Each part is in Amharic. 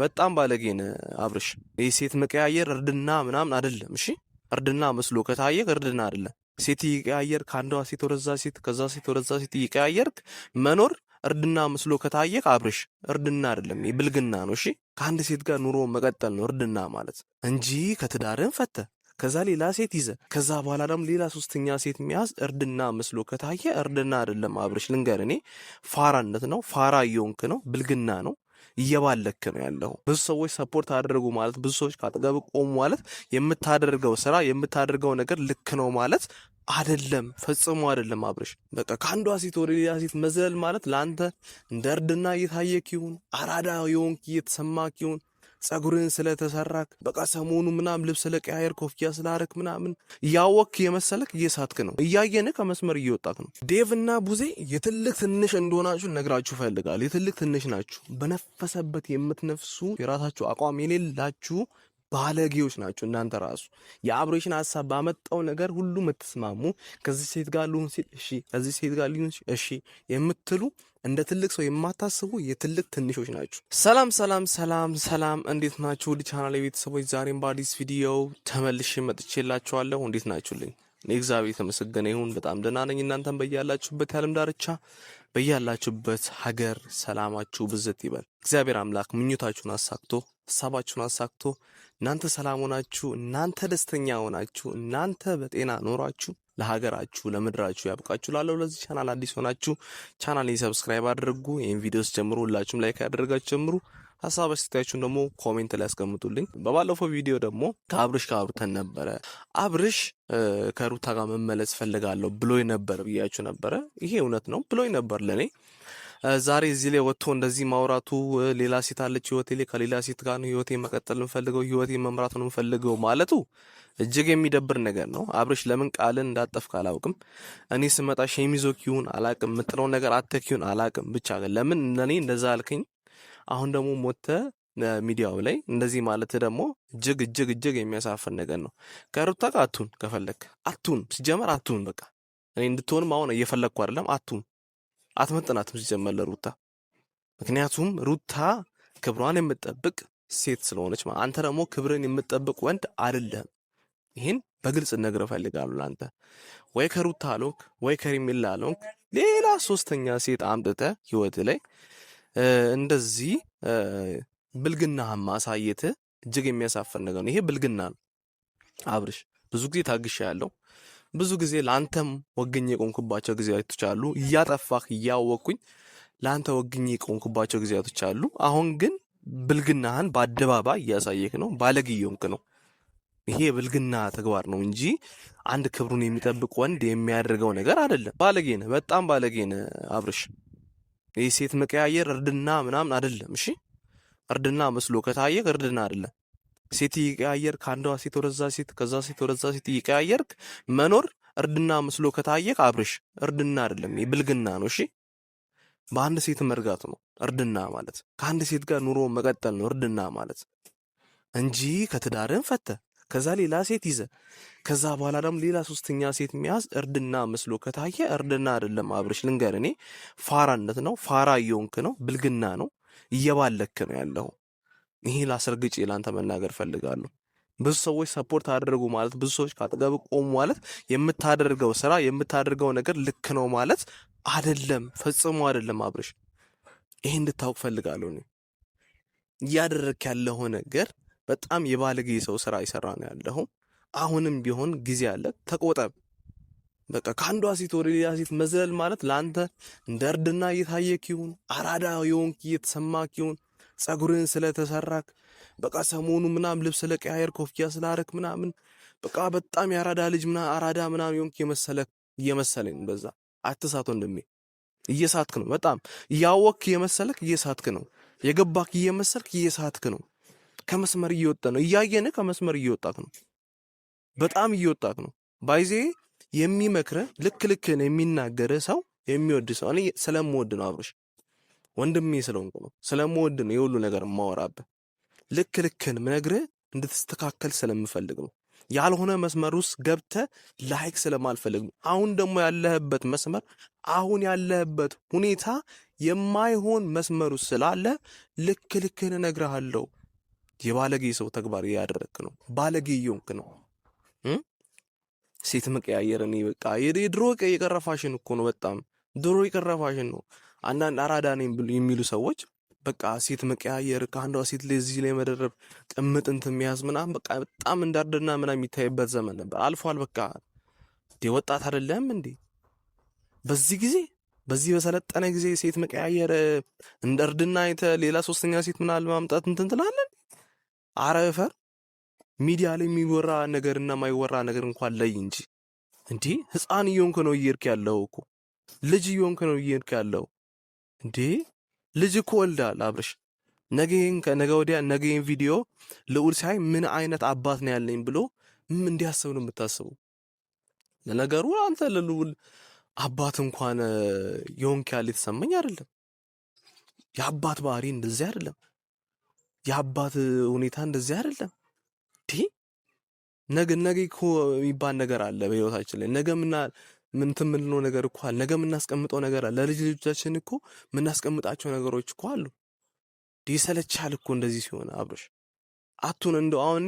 በጣም ባለጌን አብርሽ። ይህ ሴት መቀያየር እርድና ምናምን አይደለም። እሺ እርድና መስሎ ከታየክ እርድና አይደለም። ሴት ይቀያየር ከአንዷ ሴት ወደዛ ሴት ከዛ ሴት ወደዛ ሴት ይቀያየርክ መኖር እርድና መስሎ ከታየክ አብርሽ እርድና አይደለም፣ ብልግና ነው። እሺ ከአንድ ሴት ጋር ኑሮ መቀጠል ነው እርድና ማለት እንጂ ከትዳርን ፈተ ከዛ ሌላ ሴት ይዘ ከዛ በኋላ ደግሞ ሌላ ሶስተኛ ሴት መያዝ እርድና መስሎ ከታየ እርድና አይደለም አብርሽ። ልንገር እኔ ፋራነት ነው። ፋራ እየሆንክ ነው። ብልግና ነው። እየባለክ ነው ያለው። ብዙ ሰዎች ሰፖርት አደረጉ ማለት ብዙ ሰዎች ካጠገብ ቆሙ ማለት የምታደርገው ስራ የምታደርገው ነገር ልክ ነው ማለት አይደለም። ፈጽሞ አይደለም አብርሽ። በቃ ከአንዷ ሴት ወደ ሌላ ሴት መዝለል ማለት ለአንተ እንደ እርድና እየታየክ ይሁን አራዳ የሆንክ እየተሰማክ ይሁን ጸጉርን ስለተሰራክ በቃ ሰሞኑ ምናምን ልብስ ስለቀያየር ኮፍያ ስላረክ ምናምን ያወክ የመሰለክ እየሳትክ ነው። እያየንህ ከመስመር እየወጣክ ነው። ዴቭ እና ቡዜ የትልቅ ትንሽ እንደሆናችሁ ነግራችሁ ፈልጋል። የትልቅ ትንሽ ናችሁ። በነፈሰበት የምትነፍሱ የራሳችሁ አቋም የሌላችሁ ባለጌዎች ናቸው እናንተ ራሱ። የአብሬሽን ሐሳብ ባመጣው ነገር ሁሉ የምትስማሙ ከዚህ ሴት ጋር ልሁን ሲል እሺ፣ ከዚህ ሴት ጋር ልሁን እሺ የምትሉ እንደ ትልቅ ሰው የማታስቡ የትልቅ ትንሾች ናችሁ። ሰላም ሰላም ሰላም ሰላም፣ እንዴት ናችሁ? ወደ ቻናል ቤተሰቦች ዛሬም በአዲስ ቪዲዮ ተመልሼ መጥቼላችኋለሁ። እንዴት ናችሁልኝ? እኔ እግዚአብሔር የተመሰገነ ይሁን በጣም ደህና ነኝ። እናንተም በያላችሁበት የዓለም ዳርቻ በያላችሁበት ሀገር ሰላማችሁ ብዝት ይበል። እግዚአብሔር አምላክ ምኞታችሁን አሳክቶ ሐሳባችሁን አሳክቶ እናንተ ሰላም ሆናችሁ እናንተ ደስተኛ ሆናችሁ እናንተ በጤና ኖራችሁ ለሀገራችሁ ለምድራችሁ ያብቃችሁ። ላለው ለዚህ ቻናል አዲስ ሆናችሁ ቻናሌን ሰብስክራይብ አድርጉ። ይሄን ቪዲዮስ ጀምሩ፣ ሁላችሁም ላይክ ያደርጋችሁ ጀምሩ። ሐሳብ አስተያየታችሁን ደግሞ ኮሜንት ላይ አስቀምጡልኝ። በባለፈው ቪዲዮ ደግሞ ከአብርሽ ጋር አውርተን ነበረ። አብርሽ ከሩታ ጋር መመለስ ፈልጋለሁ ብሎኝ ነበር ብያችሁ ነበረ። ይሄ እውነት ነው ብሎኝ ነበር ለኔ። ዛሬ እዚህ ላይ ወጥቶ እንደዚህ ማውራቱ ሌላ ሴት አለች ህይወቴ ላይ ከሌላ ሴት ጋር ነው ህይወቴ መቀጠል እንፈልገው ህይወቴ መምራት ነው እንፈልገው ማለቱ እጅግ የሚደብር ነገር ነው። አብርሽ ለምን ቃልን እንዳጠፍክ አላውቅም። እኔ ስመጣ ሸሚዞክ ይሁን አላውቅም፣ የምጥለው ነገር አተክ ይሁን አላውቅም። ብቻ ግን ለምን ለኔ እንደዛ አልከኝ? አሁን ደግሞ ሞተ ሚዲያው ላይ እንደዚህ ማለት ደግሞ እጅግ የሚያሳፍር ነገር ነው። ከሩታ ጋር አቱን ከፈለክ አቱን ሲጀመር አቱን በቃ እኔ እንድትሆንም አሁን እየፈለግኩ አይደለም። አቱን አትመጥናትም ሲጀመር ለሩታ። ምክንያቱም ሩታ ክብሯን የምትጠብቅ ሴት ስለሆነች ማለት አንተ ደግሞ ክብርን የምትጠብቅ ወንድ አይደለም። ይሄን በግልጽ ነገር እፈልጋለሁ። ላንተ ወይ ከሩታ አልሆንክ ወይ ከሪሚላ አልሆንክ ሌላ ሶስተኛ ሴት አምጥተህ ህይወት ላይ እንደዚህ ብልግናህን ማሳየት እጅግ የሚያሳፍር ነገር ነው። ይሄ ብልግና ነው። አብርሽ ብዙ ጊዜ ታግሻለሁ። ብዙ ጊዜ ላንተም ወግኜ የቆምኩባቸው ጊዜያቶች አሉ። እያጠፋህ እያወቅኩኝ ላንተ ወግኜ የቆምኩባቸው ጊዜያቶች አሉ። አሁን ግን ብልግናህን በአደባባይ እያሳየክ ነው። ባለጌ እየሆንክ ነው። ይሄ ብልግና ተግባር ነው እንጂ አንድ ክብሩን የሚጠብቅ ወንድ የሚያደርገው ነገር አይደለም። ባለጌ ነህ፣ በጣም ባለጌ ነህ አብርሽ። ይህ ሴት መቀያየር እርድና ምናምን አይደለም። እሺ እርድና መስሎ ከታየክ እርድና አይደለም። ሴት ይቀያየር ከአንዷ ሴት ወደዛ ሴት ከዛ ሴት ወደዛ ሴት ይቀያየርክ መኖር እርድና መስሎ ከታየክ አብርሽ እርድና አይደለም፣ ብልግና ነው። እሺ በአንድ ሴት መርጋት ነው እርድና ማለት። ከአንድ ሴት ጋር ኑሮ መቀጠል ነው እርድና ማለት እንጂ ከትዳርን ፈተ ከዛ ሌላ ሴት ይዘ ከዛ በኋላ ደግሞ ሌላ ሶስተኛ ሴት መያዝ እርድና መስሎ ከታየ እርድና አይደለም አብርሽ። ልንገር እኔ ፋራነት ነው። ፋራ እየሆንክ ነው። ብልግና ነው። እየባለክ ነው ያለው። ይሄ ላስረግጬ ላንተ መናገር ፈልጋለሁ። ብዙ ሰዎች ሰፖርት አደረጉ ማለት ብዙ ሰዎች ካጠገብ ቆሙ ማለት የምታደርገው ስራ የምታደርገው ነገር ልክ ነው ማለት አይደለም። ፈጽሞ አይደለም አብርሽ። ይሄ እንድታውቅ ፈልጋለሁ። እኔ እያደረክ ያለው ነገር በጣም የባለጌ ሰው ስራ ይሰራ ነው ያለው። አሁንም ቢሆን ጊዜ አለ፣ ተቆጠብ። በቃ ከአንዷ ሴት ወደ ሌላ ሴት መዝለል ማለት ለአንተ እንደ እርድና እየታየክ ይሁን አራዳ የሆንክ እየተሰማክ ይሁን ጸጉርን ስለተሰራክ በቃ ሰሞኑ ምናምን ልብስ ስለቀያየር ኮፍያ ስላረክ ምናምን በቃ በጣም የአራዳ ልጅ ምናምን አራዳ ምናምን የሆንክ እየመሰለኝ በዛ አትሳት ወንድሜ። እየሳትክ ነው። በጣም እያወቅክ እየመሰለክ እየሳትክ ነው። የገባክ እየመሰልክ እየሳትክ ነው። ከመስመር እየወጣ ነው። እያየንህ ከመስመር እየወጣክ ነው። በጣም እየወጣክ ነው። ባይዜ የሚመክርህ ልክን የሚናገር ሰው የሚወድ ሰው እኔ ስለምወድ ነው አብርሽ፣ ወንድሜ ስለሆንኩ ነው። ስለምወድ ነው የሁሉ ነገር የማወራብህ። ልክን ምነግርህ እንድትስተካከል ስለምፈልግ ነው። ያልሆነ መስመር ውስጥ ገብተህ ላይክ ስለማልፈልግ ነው። አሁን ደግሞ ያለህበት መስመር አሁን ያለህበት ሁኔታ የማይሆን መስመር ውስጥ ስላለ ልክህን እነግርሃለሁ። የባለጌ ሰው ተግባር እያደረግክ ነው። ባለጌ እየሆንክ ነው። ሴት መቀያየር እኔ በቃ የድሮ የቀረ ፋሽን እኮ ነው። በጣም ድሮ የቀረ ፋሽን ነው። አንዳንድ አራዳ ነኝ የሚሉ ሰዎች በቃ ሴት መቀያየር ከአንዷ ሴት ላይ እዚህ ላይ መደረብ ቅምጥ እንትን የሚያዝ ምናምን በቃ በጣም እንዳርድና ምናምን የሚታይበት ዘመን ነበር። አልፏል። በቃ ወጣት አይደለም እንዴ? በዚህ ጊዜ በዚህ በሰለጠነ ጊዜ ሴት መቀያየር እንደ እርድና ሌላ ሶስተኛ ሴት ምናምን ማምጣት እንትን ትላለን። አረፈር ሚዲያ ላይ የሚወራ ነገርና የማይወራ ነገር እንኳን ላይ እንጂ እንዴ ህፃን እየሆንክ ነው እየሄድክ ያለው እኮ ልጅ እየሆንክ ነው እየሄድክ ያለው እንዴ ልጅ እኮ ወልዳል አብርሽ። ነገን ከነገ ወዲያ ነገን ቪዲዮ ልዑል ሳይ ምን አይነት አባት ነው ያለኝ ብሎ እንዲያስብ ነው የምታስበው። ለነገሩ አንተ ለልዑል አባት እንኳን የሆንክ ያለ የተሰማኝ አይደለም። የአባት ባህሪ እንደዚህ አይደለም። የአባት ሁኔታ እንደዚህ አይደለም። ነገ እኮ የሚባል ነገር አለ በህይወታችን ላይ። ነገ ምን ትምልነው ነገር እኮ አለ። ነገ የምናስቀምጠው ነገር አለ። ለልጅ ልጆቻችን እኮ የምናስቀምጣቸው ነገሮች እኮ አሉ። ይሰለቻል እኮ እንደዚህ ሲሆን አብርሽ አቱን እንደው አሁን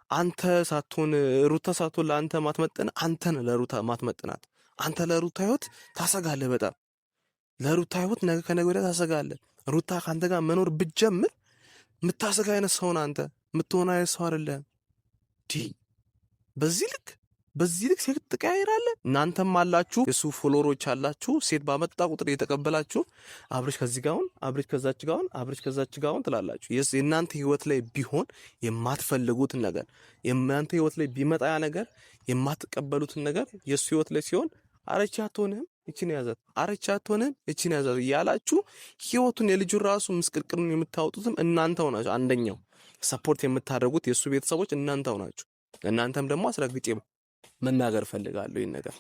አንተ ሳትሆን ሩታ ሳትሆን ለአንተ ማትመጥን አንተ ነህ ለሩታ ማትመጥናት። አንተ ለሩታ ህይወት ታሰጋለህ። በጣም ለሩታ ህይወት ነገ ከነገ ወዲያ ታሰጋለህ። ሩታ ካንተ ጋር መኖር ብትጀምር የምታሰጋ አይነት ሰው ነህ አንተ። የምትሆን አይነት ሰው አይደለም። በዚህ ልክ ሴት ትቀያይራለህ። እናንተም አላችሁ የሱ ፎሎወሮች አላችሁ። ሴት ባመጣ ቁጥር የተቀበላችሁ አብርሽ ከዚህ ጋውን፣ አብርሽ ከዛች ጋውን፣ አብርሽ ከዛች ጋውን ትላላችሁ። የእናንተ ህይወት ላይ ቢሆን የማትፈልጉትን ነገር የእናንተ ህይወት ላይ ቢመጣ ያ ነገር የማትቀበሉትን ነገር የሱ ህይወት ላይ ሲሆን አረቻ አትሆንም እቺን ያዛት፣ አረቻ አትሆንም እቺን ያዛት እያላችሁ ህይወቱን የልጁን ራሱ ምስቅልቅሉን የምታወጡትም እናንተው ናችሁ። አንደኛው ሰፖርት የምታደርጉት የሱ ቤተሰቦች እናንተው ናችሁ። እናንተም ደግሞ አስረግጬ መናገር ፈልጋለሁ። ይሄን ነገር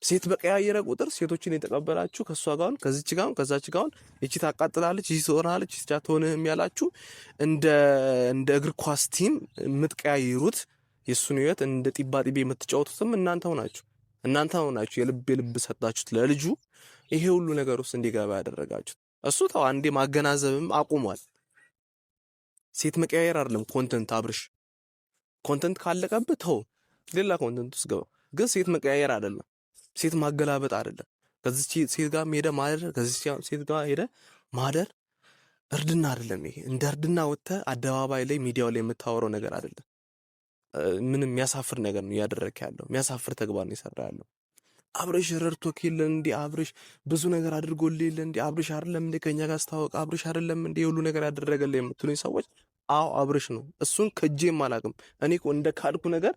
ሴት በቀያየረ ቁጥር ሴቶችን የተቀበላችሁ ከሷ ጋር ከዚች ጋር ከዛች ጋር እቺ ታቃጥላለች፣ እቺ ትሆናለች፣ እቺ አትሆንም ያላችሁ እንደ እግር ኳስ ቲም የምትቀያይሩት የሱን ህይወት እንደ ጢባ ጢቤ የምትጫወቱትም እናንተው ናችሁ። እናንተው ናችሁ የልብ ሰጣችሁት ለልጁ ይሄ ሁሉ ነገር ውስጥ እንዲገባ ያደረጋችሁት። እሱ ተው አንዴ ማገናዘብም አቁሟል። ሴት መቀያየር አይደለም ኮንተንት አብርሽ፣ ኮንተንት ካለቀብህ ተው ሌላ ኮንተንት ውስጥ ገባ። ግን ሴት መቀያየር አይደለም፣ ሴት ማገላበጥ አይደለም። ከዚህ ሴት ጋር ሄደ ማደር፣ ከዚህ ሴት ጋር ሄደ ማደር እርድና አይደለም። ይሄ እንደ እርድና ወጥተህ አደባባይ ላይ ሚዲያው ላይ የምታወራው ነገር አይደለም። ምንም የሚያሳፍር ነገር ነው እያደረክ ያለው፣ የሚያሳፍር ተግባር ነው የሰራ ያለው። አብርሽ ረድቶክ የለ እንዴ? አብርሽ ብዙ ነገር አድርጎልህ የለ እንዴ? አብርሽ አይደለም እንዴ ከኛ ጋር አስተዋወቅ? አብርሽ አይደለም እንዴ የሁሉ ነገር ያደረገልህ የምትሉኝ ሰዎች አዎ አብርሽ ነው። እሱን ከጄም አላውቅም። እኔ እኮ እንደ ካድኩ ነገር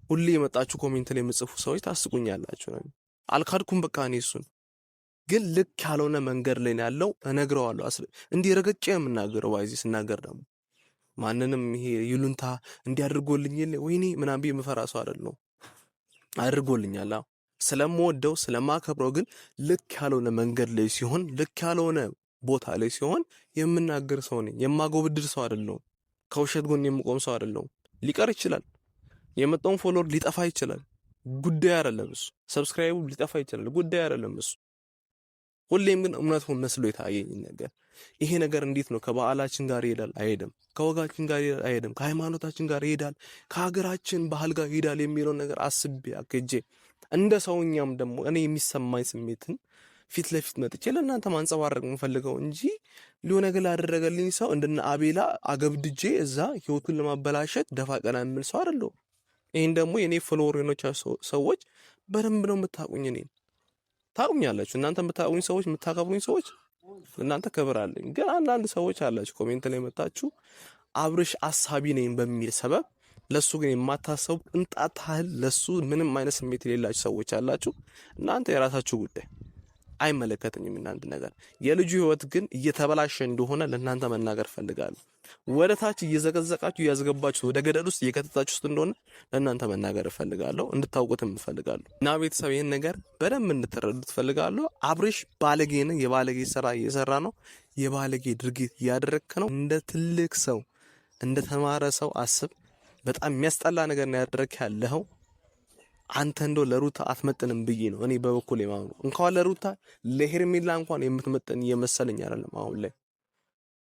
ሁሌ የመጣችሁ ኮሜንት ላይ የምጽፉ ሰዎች ታስቁኛላችሁ ነው። አልካድኩም በቃ እኔ እሱን ግን ልክ ያልሆነ መንገድ ላይ ያለው እነግረዋለሁ። እንዲህ ረገጬ የምናገረው ባይዚ ስናገር ደግሞ ማንንም ይሄ ይሉንታ እንዲያድርጎልኝ የለ ወይኔ ምናምን ብዬ የምፈራ ሰው አይደለሁም። አድርጎልኛል። አዎ ስለምወደው ስለማከብረው፣ ግን ልክ ያልሆነ መንገድ ላይ ሲሆን፣ ልክ ያልሆነ ቦታ ላይ ሲሆን የምናገር ሰው ነኝ። የማጎብድድ ሰው አይደለሁም። ከውሸት ጎን የምቆም ሰው አይደለሁም። ሊቀር ይችላል፣ የመጣውን ፎሎወር ሊጠፋ ይችላል። ጉዳይ አይደለም እሱ። ሰብስክራይቡ ሊጠፋ ይችላል፣ ጉዳይ አይደለም እሱ። ሁሌም ግን እውነት መስሎ የታየኝ ነገር ይሄ ነገር እንዴት ነው ከባህላችን ጋር ይሄዳል? አይሄድም። ከወጋችን ጋር ይሄዳል? አይሄድም። ከሃይማኖታችን ጋር ይሄዳል? ከሀገራችን ባህል ጋር ይሄዳል? የሚለው ነገር አስቤ አክጄ እንደ ሰውኛም ደግሞ እኔ የሚሰማኝ ስሜትን ፊት ለፊት መጥቼ ለእናንተ ማንጸባረቅ የምፈልገው እንጂ ሊሆነ ነገር ላደረገልኝ ሰው እንደነ አቤላ አገብድጄ እዛ ህይወቱን ለማበላሸት ደፋ ቀና የምል ሰው አይደለሁም። ይሄን ደግሞ የኔ ፎሎወሮች ሰዎች በደንብ ነው የምታቁኝ። እኔን ታቁኛላችሁ። እናንተ የምታቁኝ ሰዎች፣ የምታከብሩኝ ሰዎች እናንተ ክብር አለኝ። ግን አንዳንድ ሰዎች አላችሁ ኮሜንት ላይ መጣችሁ አብርሽ አሳቢ ነኝ በሚል ሰበብ ለሱ ግን የማታሰቡ ቅንጣት ያህል ለሱ ምንም አይነት ስሜት የሌላችሁ ሰዎች አላችሁ። እናንተ የራሳችሁ ጉዳይ፣ አይመለከተኝም እናንተ ነገር። የልጁ ህይወት ግን እየተበላሸ እንደሆነ ለእናንተ መናገር ፈልጋለሁ። ወደ ታች እየዘቀዘቃችሁ እያስገባችሁ ወደ ገደል ውስጥ እየከተታችሁት እንደሆነ ለእናንተ መናገር እፈልጋለሁ፣ እንድታውቁትም እፈልጋለሁ። እና ቤተሰብ ይህን ነገር በደንብ እንድትረዱት እፈልጋለሁ። አብርሽ ባለጌን የባለጌ ስራ እየሰራ ነው፣ የባለጌ ድርጊት እያደረግክ ነው። እንደ ትልቅ ሰው እንደ ተማረ ሰው አስብ። በጣም የሚያስጠላ ነገር ነው ያደረክ ያለኸው። አንተ እንደው ለሩታ አትመጥንም ብዬ ነው እኔ በበኩሌ የማምነው። እንኳን ለሩታ ለሄርሜላ እንኳን የምትመጥን እየመሰለኝ አይደለም አሁን ላይ።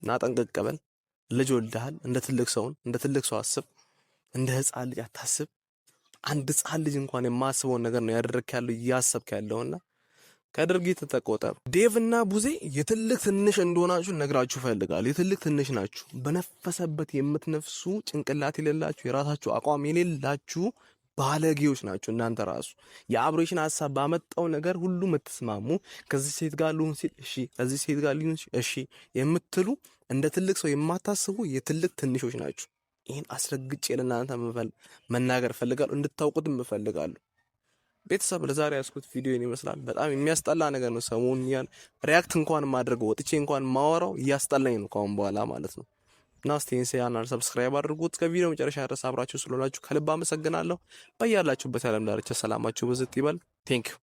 እና ጠንቀቅ በል። ልጅ ወልደሃል። እንደ ትልቅ ሰው አስብ። እንደ ህፃን ልጅ አታስብ። አንድ ህፃን ልጅ እንኳን የማስበውን ነገር ነው ያደረክ ያለው እያሰብክ ያለውና ከድርጊት ተቆጠብ። ዴቭ እና ቡዜ የትልቅ ትንሽ እንደሆናችሁ ነግራችሁ ፈልጋለሁ። የትልቅ ትንሽ ናችሁ። በነፈሰበት የምትነፍሱ ጭንቅላት የሌላችሁ የራሳችሁ አቋም የሌላችሁ ባለጌዎች ናችሁ እናንተ ራሱ። የአብሬሽን ሀሳብ ባመጣው ነገር ሁሉ የምትስማሙ ከዚህ ሴት ጋር ልሁን ሲል እሺ፣ ከዚህ ሴት ጋር ልሁን እሺ የምትሉ እንደ ትልቅ ሰው የማታስቡ የትልቅ ትንሾች ናችሁ። ይህን አስረግጬ ለእናንተ መናገር ፈልጋለሁ፣ እንድታውቁትም እፈልጋለሁ። ቤተሰብ ለዛሬ ያስኩት ቪዲዮ ይመስላል። በጣም የሚያስጠላ ነገር ነው። ሰሞኑን ያን ሪያክት እንኳን ማድረግ ወጥቼ እንኳን ማወራው እያስጠላኝ ነው ካሁን በኋላ ማለት ነው። እና ስቴንስ ያናል ሰብስክራይብ አድርጉት። ከቪዲዮ መጨረሻ ድረስ አብራችሁ ስለሆናችሁ ከልብ አመሰግናለሁ። በያላችሁበት የዓለም ዳርቻ ሰላማችሁ ብዝት ይበል። ቴንክ ዩ